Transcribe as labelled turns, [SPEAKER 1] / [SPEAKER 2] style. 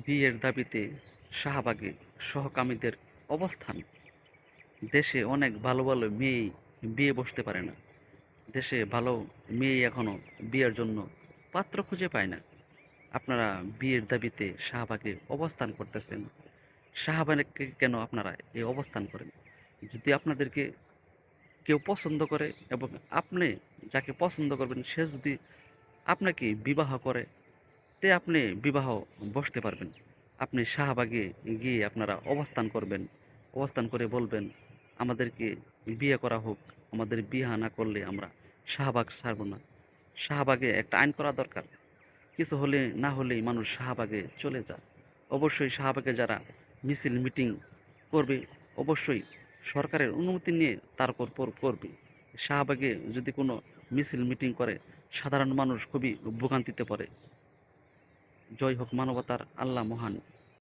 [SPEAKER 1] বিয়ের দাবিতে শাহবাগে সহকামীদের অবস্থান। দেশে অনেক ভালো ভালো মেয়ে বিয়ে বসতে পারে না। দেশে ভালো মেয়ে এখনো বিয়ের জন্য পাত্র খুঁজে পায় না। আপনারা বিয়ের দাবিতে শাহবাগে অবস্থান করতেছেন। শাহবাগে কেন আপনারা এই অবস্থান করেন? যদি আপনাদেরকে কেউ পছন্দ করে এবং আপনি যাকে পছন্দ করবেন সে যদি আপনাকে বিবাহ করে, তে আপনি বিবাহ বসতে পারবেন। আপনি শাহবাগে গিয়ে আপনারা অবস্থান করবেন। অবস্থান করে বলবেন, আমাদেরকে বিয়ে করা হোক। আমাদের বিয়ে না করলে আমরা শাহবাগ ছাড়ব না। শাহবাগে একটা আইন করা দরকার। কিছু হলে না হলেই মানুষ শাহবাগে চলে যায়। অবশ্যই শাহবাগে যারা মিছিল মিটিং করবে, অবশ্যই সরকারের অনুমতি নিয়ে তারপর করবে। শাহবাগে যদি কোনো মিছিল মিটিং করে, সাধারণ মানুষ খুবই ভোগান্তিতে পড়ে। জয় হোক মানবতার, আল্লাহ মহান।